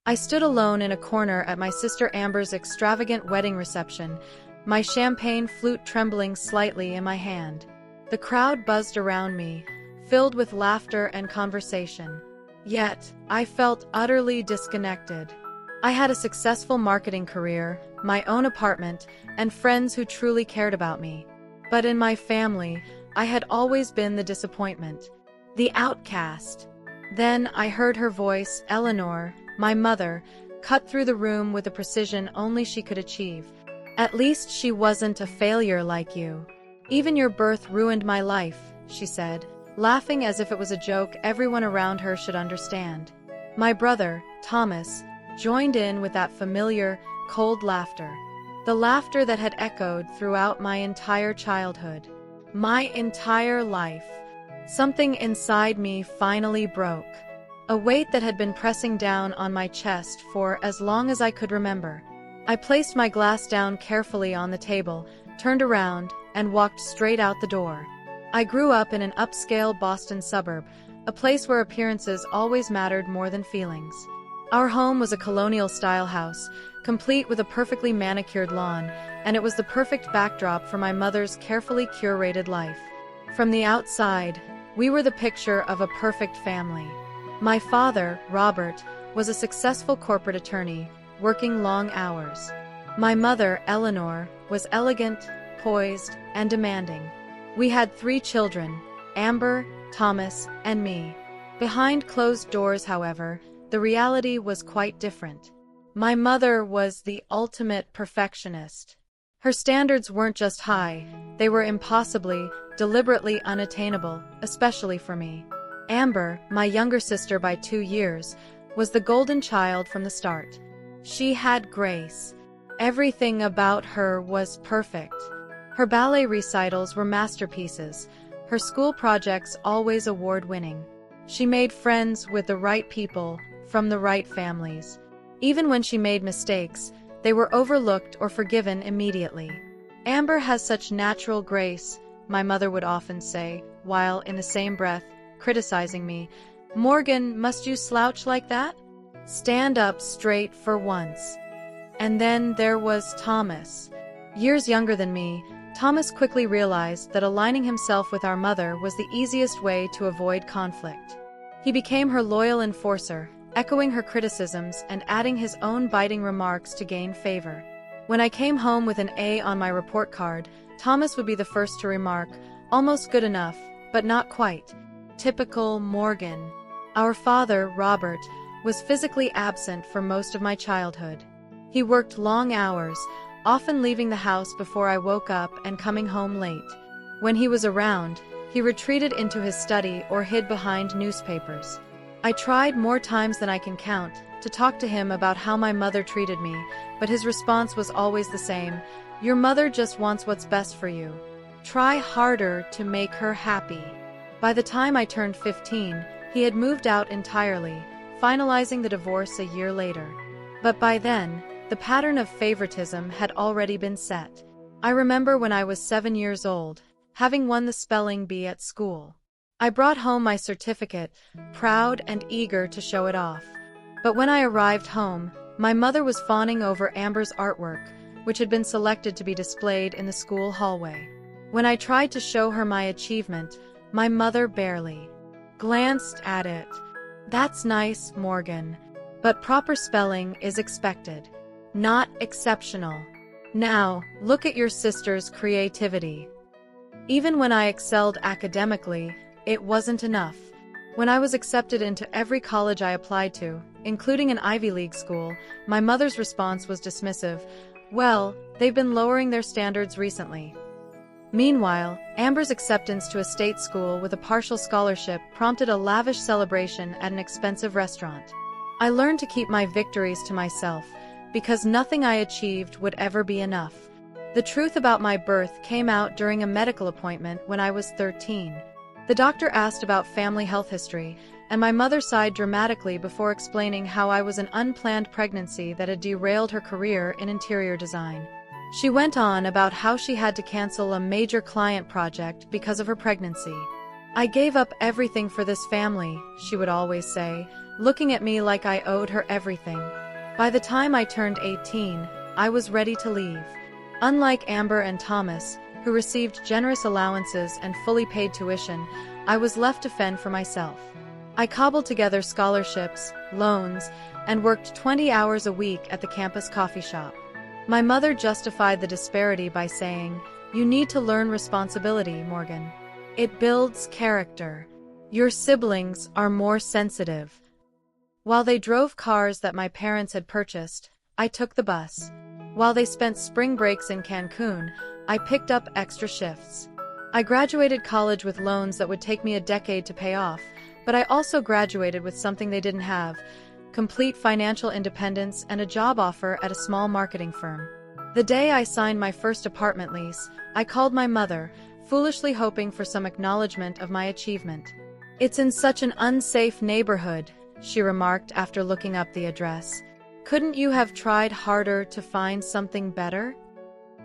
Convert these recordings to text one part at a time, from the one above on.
I stood alone in a corner at my sister Amber's extravagant wedding reception, my champagne flute trembling slightly in my hand. The crowd buzzed around me, filled with laughter and conversation. Yet, I felt utterly disconnected. I had a successful marketing career, my own apartment, and friends who truly cared about me. But in my family, I had always been the disappointment, the outcast. Then I heard her voice, Eleanor, my mother, cut through the room with a precision only she could achieve. At least she wasn't a failure like you. Even your birth ruined my life, she said, laughing as if it was a joke everyone around her should understand. My brother, Thomas, joined in with that familiar, cold laughter. The laughter that had echoed throughout my entire childhood. My entire life. Something inside me finally broke. A weight that had been pressing down on my chest for as long as I could remember. I placed my glass down carefully on the table, turned around, and walked straight out the door. I grew up in an upscale Boston suburb, a place where appearances always mattered more than feelings. Our home was a colonial-style house, complete with a perfectly manicured lawn, and it was the perfect backdrop for my mother's carefully curated life. From the outside, we were the picture of a perfect family. My father, Robert, was a successful corporate attorney, working long hours. My mother, Eleanor, was elegant, poised, and demanding. We had 3 children, Amber, Thomas, and me. Behind closed doors, however, the reality was quite different. My mother was the ultimate perfectionist. Her standards weren't just high, they were impossibly, deliberately unattainable, especially for me. Amber, my younger sister by 2 years, was the golden child from the start. She had grace. Everything about her was perfect. Her ballet recitals were masterpieces, her school projects always award-winning. She made friends with the right people, from the right families. Even when she made mistakes, they were overlooked or forgiven immediately. Amber has such natural grace, my mother would often say, while, in the same breath, criticizing me. Morgan, must you slouch like that? Stand up straight for once. And then there was Thomas. Years younger than me, Thomas quickly realized that aligning himself with our mother was the easiest way to avoid conflict. He became her loyal enforcer, echoing her criticisms and adding his own biting remarks to gain favor. When I came home with an A on my report card, Thomas would be the first to remark, almost good enough, but not quite. Typical Morgan. Our father, Robert, was physically absent for most of my childhood. He worked long hours, often leaving the house before I woke up and coming home late. When he was around, he retreated into his study or hid behind newspapers. I tried more times than I can count to talk to him about how my mother treated me, but his response was always the same. Your mother just wants what's best for you. Try harder to make her happy. By the time I turned 15, he had moved out entirely, finalizing the divorce a year later. But by then, the pattern of favoritism had already been set. I remember when I was 7 years old, having won the spelling bee at school. I brought home my certificate, proud and eager to show it off. But when I arrived home, my mother was fawning over Amber's artwork, which had been selected to be displayed in the school hallway. When I tried to show her my achievement, my mother barely glanced at it. That's nice, Morgan. But proper spelling is expected, not exceptional. Now, look at your sister's creativity. Even when I excelled academically, it wasn't enough. When I was accepted into every college I applied to, including an Ivy League school, my mother's response was dismissive. Well, they've been lowering their standards recently. Meanwhile, Amber's acceptance to a state school with a partial scholarship prompted a lavish celebration at an expensive restaurant. I learned to keep my victories to myself, because nothing I achieved would ever be enough. The truth about my birth came out during a medical appointment when I was 13. The doctor asked about family health history, and my mother sighed dramatically before explaining how I was an unplanned pregnancy that had derailed her career in interior design. She went on about how she had to cancel a major client project because of her pregnancy. "I gave up everything for this family," she would always say, looking at me like I owed her everything. By the time I turned 18, I was ready to leave. Unlike Amber and Thomas, who received generous allowances and fully paid tuition, I was left to fend for myself. I cobbled together scholarships, loans, and worked 20 hours a week at the campus coffee shop. My mother justified the disparity by saying, "You need to learn responsibility, Morgan. It builds character. Your siblings are more sensitive." While they drove cars that my parents had purchased, I took the bus. While they spent spring breaks in Cancun, I picked up extra shifts. I graduated college with loans that would take me a decade to pay off, but I also graduated with something they didn't have: complete financial independence and a job offer at a small marketing firm. The day I signed my first apartment lease, I called my mother, foolishly hoping for some acknowledgement of my achievement. "It's in such an unsafe neighborhood," she remarked after looking up the address. "Couldn't you have tried harder to find something better?"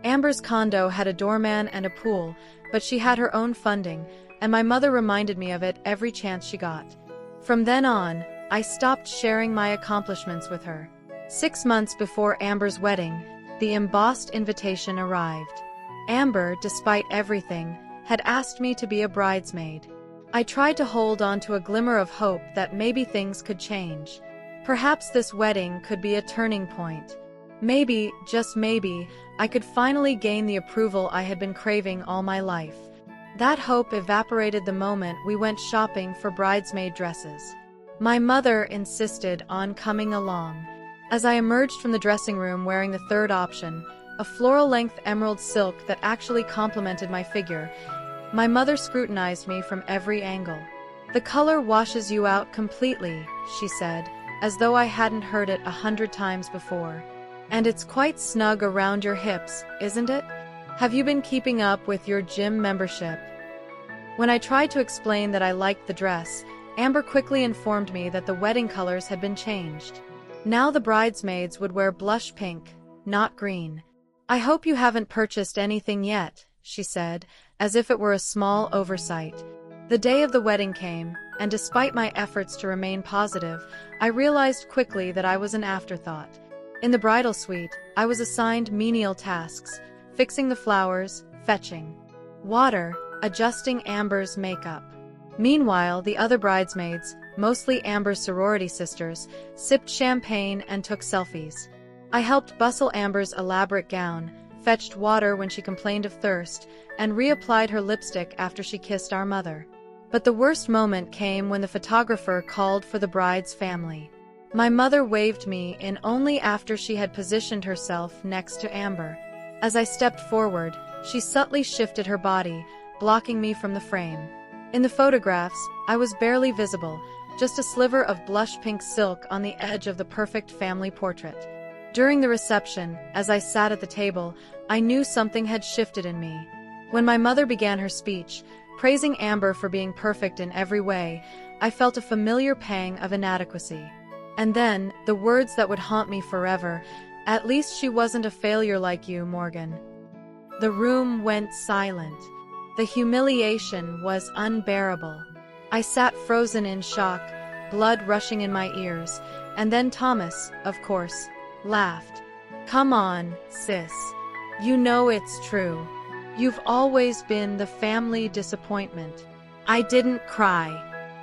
Amber's condo had a doorman and a pool, but she had her own funding, and my mother reminded me of it every chance she got. From then on, I stopped sharing my accomplishments with her. 6 months before Amber's wedding, the embossed invitation arrived. Amber, despite everything, had asked me to be a bridesmaid. I tried to hold on to a glimmer of hope that maybe things could change. Perhaps this wedding could be a turning point. Maybe, just maybe, I could finally gain the approval I had been craving all my life. That hope evaporated the moment we went shopping for bridesmaid dresses. My mother insisted on coming along. As I emerged from the dressing room wearing the third option, a floral-length emerald silk that actually complemented my figure, my mother scrutinized me from every angle. "The color washes you out completely," she said, as though I hadn't heard it 100 times before. "And it's quite snug around your hips, isn't it? Have you been keeping up with your gym membership?" When I tried to explain that I liked the dress, Amber quickly informed me that the wedding colors had been changed. Now the bridesmaids would wear blush pink, not green. "I hope you haven't purchased anything yet," she said, as if it were a small oversight. The day of the wedding came, and despite my efforts to remain positive, I realized quickly that I was an afterthought. In the bridal suite, I was assigned menial tasks: fixing the flowers, fetching water, adjusting Amber's makeup. Meanwhile, the other bridesmaids, mostly Amber's sorority sisters, sipped champagne and took selfies. I helped bustle Amber's elaborate gown, fetched water when she complained of thirst, and reapplied her lipstick after she kissed our mother. But the worst moment came when the photographer called for the bride's family. My mother waved me in only after she had positioned herself next to Amber. As I stepped forward, she subtly shifted her body, blocking me from the frame. In the photographs, I was barely visible, just a sliver of blush pink silk on the edge of the perfect family portrait. During the reception, as I sat at the table, I knew something had shifted in me. When my mother began her speech, praising Amber for being perfect in every way, I felt a familiar pang of inadequacy. And then, the words that would haunt me forever: "At least she wasn't a failure like you, Morgan." The room went silent. The humiliation was unbearable. I sat frozen in shock, blood rushing in my ears, and then Thomas, of course, laughed. "Come on, sis. You know it's true. You've always been the family disappointment." I didn't cry.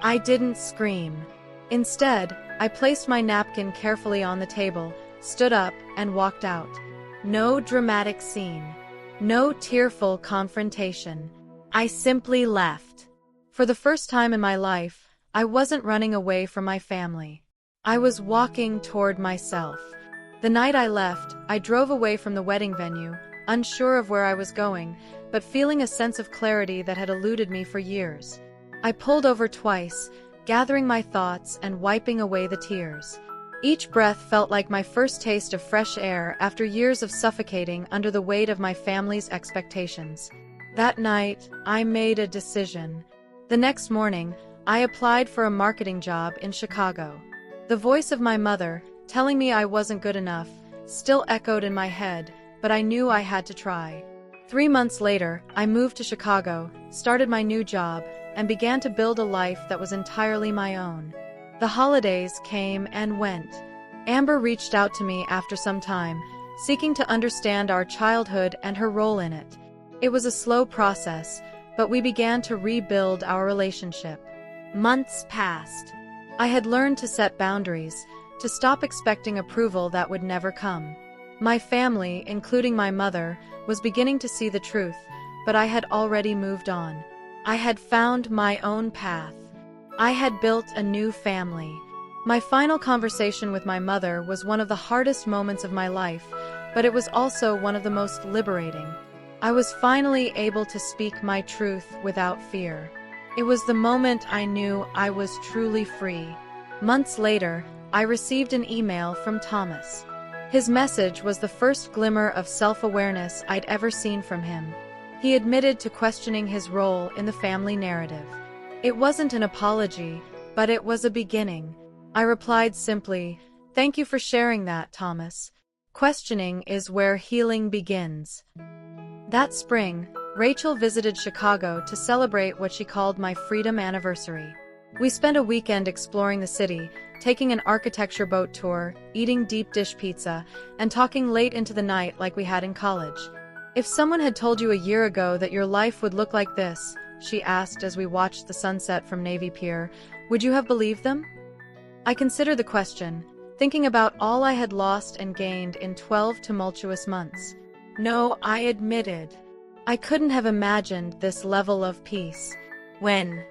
I didn't scream. Instead, I placed my napkin carefully on the table, stood up, and walked out. No dramatic scene. No tearful confrontation. I simply left. For the first time in my life, I wasn't running away from my family. I was walking toward myself. The night I left, I drove away from the wedding venue, unsure of where I was going, but feeling a sense of clarity that had eluded me for years. I pulled over twice, gathering my thoughts and wiping away the tears. Each breath felt like my first taste of fresh air after years of suffocating under the weight of my family's expectations. That night, I made a decision. The next morning, I applied for a marketing job in Chicago. The voice of my mother, telling me I wasn't good enough, still echoed in my head, but I knew I had to try. 3 months later, I moved to Chicago, started my new job, and began to build a life that was entirely my own. The holidays came and went. Amber reached out to me after some time, seeking to understand our childhood and her role in it. It was a slow process, but we began to rebuild our relationship. Months passed. I had learned to set boundaries, to stop expecting approval that would never come. My family, including my mother, was beginning to see the truth, but I had already moved on. I had found my own path. I had built a new family. My final conversation with my mother was one of the hardest moments of my life, but it was also one of the most liberating. I was finally able to speak my truth without fear. It was the moment I knew I was truly free. Months later, I received an email from Thomas. His message was the first glimmer of self-awareness I'd ever seen from him. He admitted to questioning his role in the family narrative. It wasn't an apology, but it was a beginning. I replied simply, "Thank you for sharing that, Thomas. Questioning is where healing begins." That spring, Rachel visited Chicago to celebrate what she called my freedom anniversary. We spent a weekend exploring the city, taking an architecture boat tour, eating deep dish pizza, and talking late into the night like we had in college. "If someone had told you a year ago that your life would look like this," she asked as we watched the sunset from Navy Pier, "would you have believed them?" I considered the question, thinking about all I had lost and gained in 12 tumultuous months. "No," I admitted. I couldn't have imagined this level of peace. When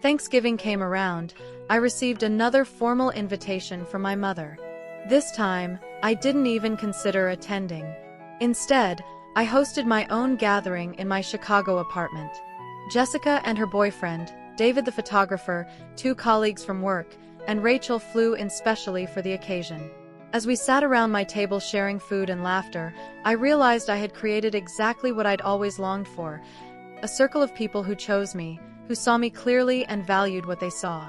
Thanksgiving came around, I received another formal invitation from my mother. This time, I didn't even consider attending. Instead, I hosted my own gathering in my Chicago apartment. Jessica and her boyfriend, David the photographer, 2 colleagues from work, and Rachel flew in specially for the occasion. As we sat around my table sharing food and laughter, I realized I had created exactly what I'd always longed for: a circle of people who chose me, who saw me clearly and valued what they saw.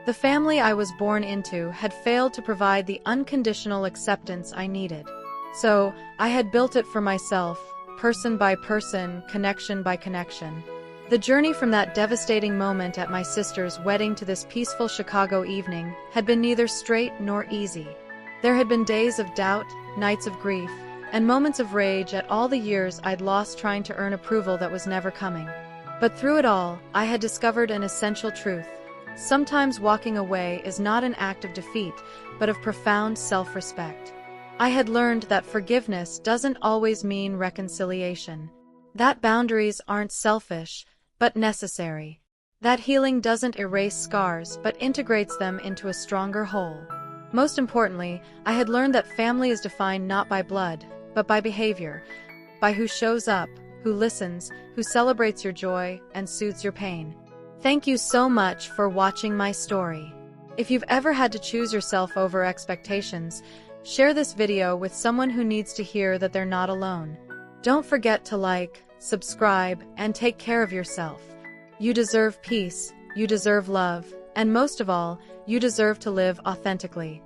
The family I was born into had failed to provide the unconditional acceptance I needed. So, I had built it for myself, person by person, connection by connection. The journey from that devastating moment at my sister's wedding to this peaceful Chicago evening had been neither straight nor easy. There had been days of doubt, nights of grief, and moments of rage at all the years I'd lost trying to earn approval that was never coming. But through it all, I had discovered an essential truth. Sometimes walking away is not an act of defeat, but of profound self-respect. I had learned that forgiveness doesn't always mean reconciliation. That boundaries aren't selfish, but necessary. That healing doesn't erase scars, but integrates them into a stronger whole. Most importantly, I had learned that family is defined not by blood, but by behavior, by who shows up, who listens, who celebrates your joy, and soothes your pain. Thank you so much for watching my story. If you've ever had to choose yourself over expectations, share this video with someone who needs to hear that they're not alone. Don't forget to like, subscribe, and take care of yourself. You deserve peace, you deserve love, and most of all, you deserve to live authentically.